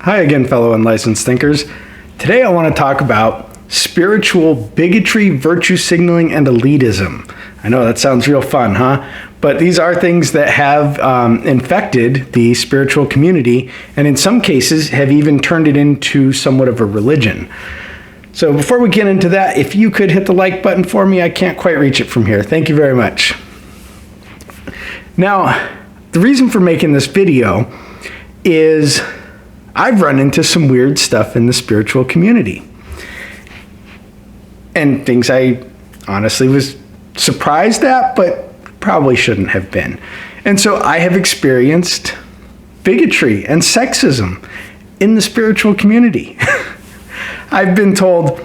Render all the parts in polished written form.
Hi again, fellow unlicensed thinkers. Today I want to talk about spiritual bigotry, virtue signaling, and elitism. I know that sounds real fun, huh? But these are things that have infected the spiritual community, and in some cases have even turned it into somewhat of a religion. So before we get into that, if you could hit the like button for me, I can't quite reach it from here. Thank you very much. Now, the reason for making this video is I've run into some weird stuff in the spiritual community. And things I honestly was surprised at, but probably shouldn't have been. And so I have experienced bigotry and sexism in the spiritual community. I've been told,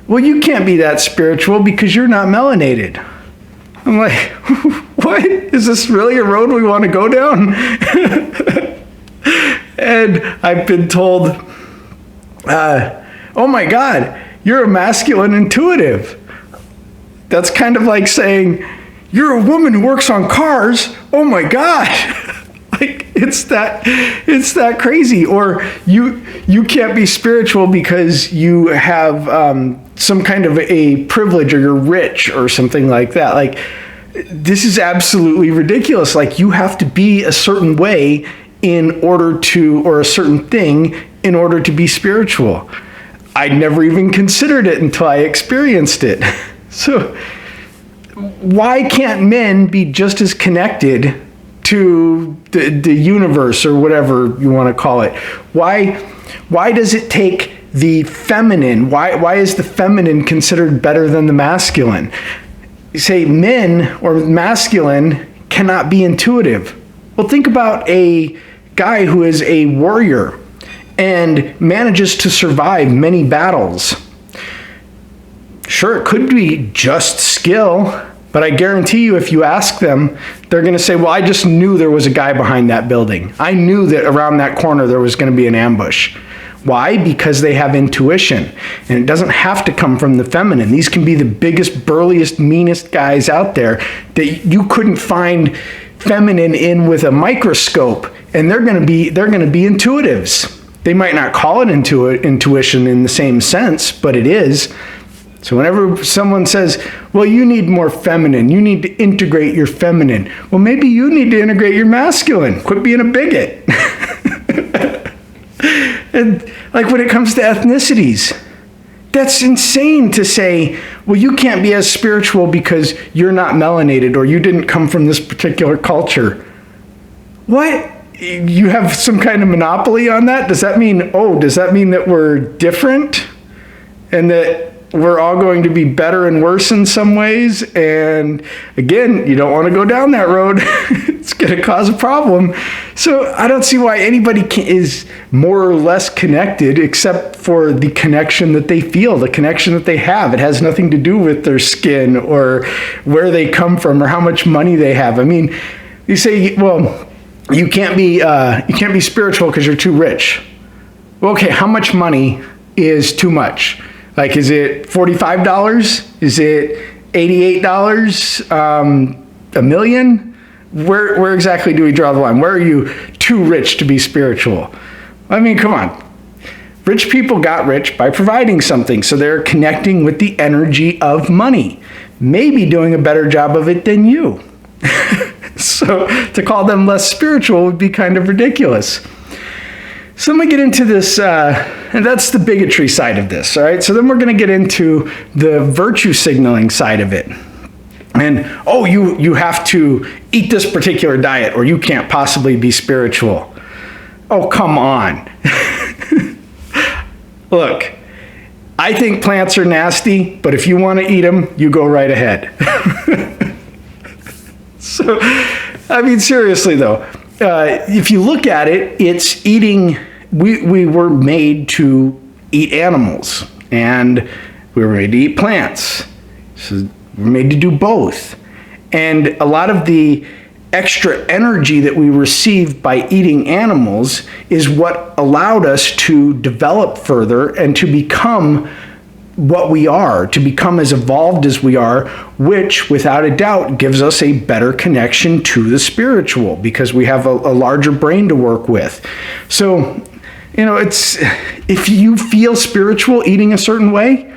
well, you can't be that spiritual because you're not melanated. I'm like, what? Is this really a road we want to go down? And I've been told, oh my God, you're a masculine intuitive. That's kind of like saying, you're a woman who works on cars. Oh my God. Like, it's that crazy. Or you can't be spiritual because you have some kind of a privilege, or you're rich or something like that. Like, this is absolutely ridiculous. Like, you have to be a certain way in order to, or a certain thing in order to be spiritual. I never even considered it until I experienced it. So why can't men be just as connected to the universe, or whatever you want to call it? Why does it take the feminine? Why is the feminine considered better than the masculine? You say men or masculine cannot be intuitive. Well, think about a guy who is a warrior and manages to survive many battles. Sure, it could be just skill, but I guarantee you if you ask them, they're going to say, well, I just knew there was a guy behind that building. I knew that around that corner there was going to be an ambush. Why? Because they have intuition, and it doesn't have to come from the feminine. These can be the biggest, burliest, meanest guys out there that you couldn't find feminine in with a microscope, and they're going to be intuitives. They might not call it intuition in the same sense, but it is. So whenever someone says, well, you need more feminine, you need to integrate your feminine, well, maybe you need to integrate your masculine. Quit being a bigot. And like when it comes to ethnicities, that's insane to say, well, you can't be as spiritual because you're not melanated, or you didn't come from this particular culture. What? You have some kind of monopoly on that? Does that mean that we're different and that we're all going to be better and worse in some ways? And again, you don't want to go down that road. It's going to cause a problem. So I don't see why anybody is more or less connected except for the connection that they feel, the connection that they have. It has nothing to do with their skin or where they come from or how much money they have. I mean, you say, well, you can't be spiritual because you're too rich. Well, okay, how much money is too much? Like, is it $45? Is it $88? $1 million? Where exactly do we draw the line? Where are you too rich to be spiritual? I mean, come on. Rich people got rich by providing something, so they're connecting with the energy of money, maybe doing a better job of it than you. So to call them less spiritual would be kind of ridiculous. So let me get into this, and that's the bigotry side of this, all right? So then we're going to get into the virtue signaling side of it. And, oh, you have to eat this particular diet or you can't possibly be spiritual. Oh, come on. Look, I think plants are nasty, but if you want to eat them, you go right ahead. So, I mean, seriously though, if you look at it, it's eating, we were made to eat animals, and we were made to eat plants. So we're made to do both. And a lot of the extra energy that we receive by eating animals is what allowed us to develop further and to become what we are, to become as evolved as we are, which without a doubt gives us a better connection to the spiritual because we have a larger brain to work with. So it's, if you feel spiritual eating a certain way,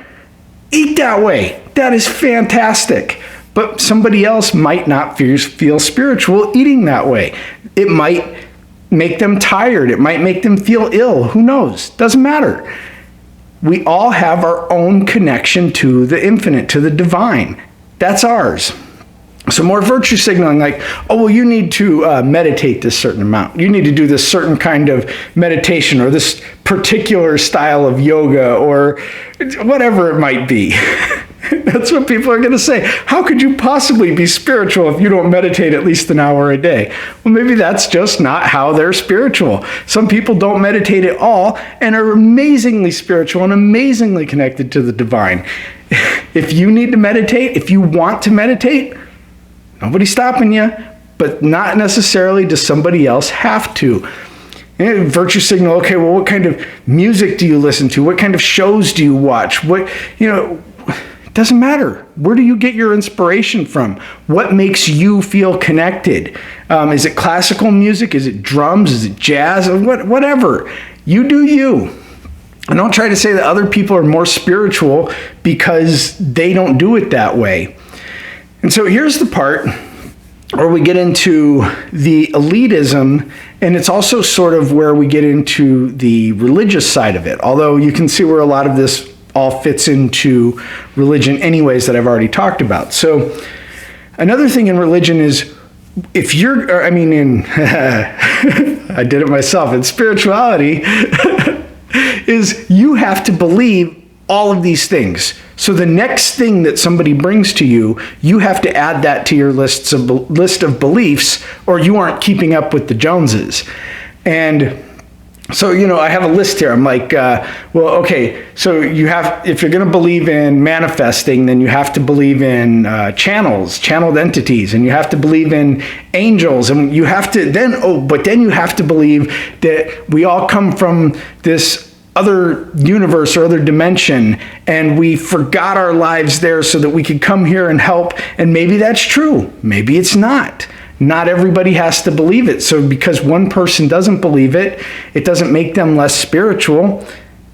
eat that way. That is fantastic. But somebody else might not feel spiritual eating that way. It might make them tired. It might make them feel ill. Who knows? Doesn't matter. We all have our own connection to the infinite, to the divine. That's ours. So more virtue signaling, like, oh, well, you need to meditate this certain amount. You need to do this certain kind of meditation or this particular style of yoga or whatever it might be. That's what people are going to say. How could you possibly be spiritual if you don't meditate at least an hour a day? Well, maybe that's just not how they're spiritual. Some people don't meditate at all and are amazingly spiritual and amazingly connected to the divine. If you need to meditate, if you want to meditate, nobody's stopping you, but not necessarily does somebody else have to. Virtue signal, okay, well, what kind of music do you listen to? What kind of shows do you watch? It doesn't matter. Where do you get your inspiration from? What makes you feel connected? Is it classical music? Is it drums? Is it jazz? Whatever. You do you. And don't try to say that other people are more spiritual because they don't do it that way. And so here's the part where we get into the elitism, and it's also sort of where we get into the religious side of it, although you can see where a lot of this all fits into religion anyways that I've already talked about. So another thing in religion is if you're, I did it myself, in spirituality, is you have to believe all of these things. So the next thing that somebody brings to you, you have to add that to your list of beliefs, or you aren't keeping up with the Joneses. And so, I have a list here. I'm like, well, okay, so if you're going to believe in manifesting, then you have to believe in channeled entities, and you have to believe in angels, and you have to then you have to believe that we all come from this other universe or other dimension, and we forgot our lives there so that we could come here and help. And maybe that's true. Maybe it's not. Not everybody has to believe it. So because one person doesn't believe it, it doesn't make them less spiritual.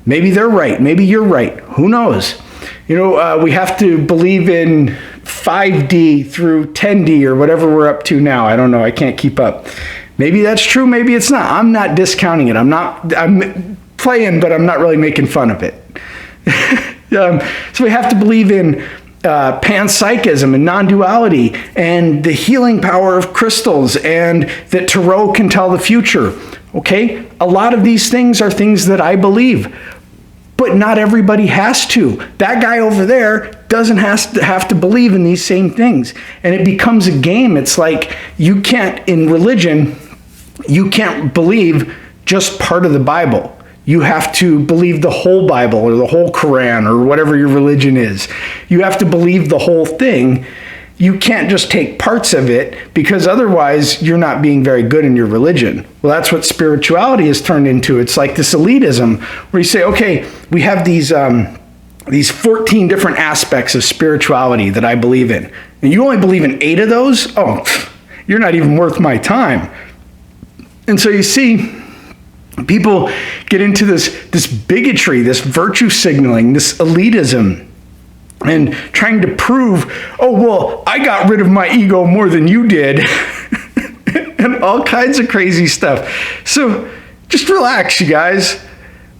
Maybe they're right. Maybe you're right. Who knows? We have to believe in 5D through 10D or whatever we're up to now. I don't know. I can't keep up. Maybe that's true. Maybe it's not. I'm not discounting it. I'm playing, but I'm not really making fun of it. So we have to believe in panpsychism and non-duality and the healing power of crystals and that tarot can tell the future. Okay? A lot of these things are things that I believe, but not everybody has to. That guy over there doesn't have to believe in these same things. And it becomes a game. It's like in religion, you can't believe just part of the Bible. You have to believe the whole Bible or the whole Quran or whatever your religion is. You have to believe the whole thing. You can't just take parts of it, because otherwise you're not being very good in your religion. Well, that's what spirituality has turned into. It's like this elitism where you say, okay, we have these 14 different aspects of spirituality that I believe in. And you only believe in 8 of those? Oh, you're not even worth my time. And so you see, people get into this bigotry, this virtue signaling, this elitism, and trying to prove, oh, well, I got rid of my ego more than you did, and all kinds of crazy stuff. So just relax, you guys.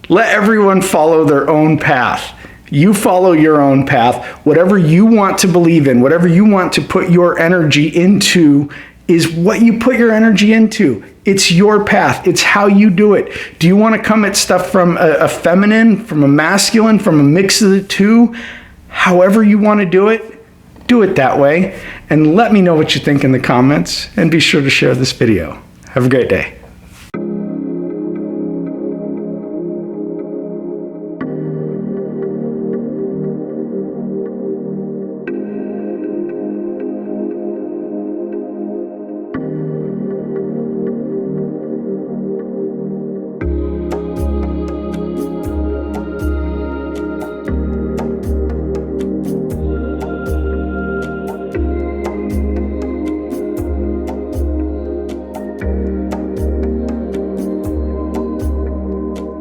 Let everyone follow their own path. You follow your own path. Whatever you want to believe in, whatever you want to put your energy into is what you put your energy into. It's your path. It's how you do it. Do you want to come at stuff from a feminine, from a masculine, from a mix of the two? However you want to do it that way. And let me know what you think in the comments. And be sure to share this video. Have a great day.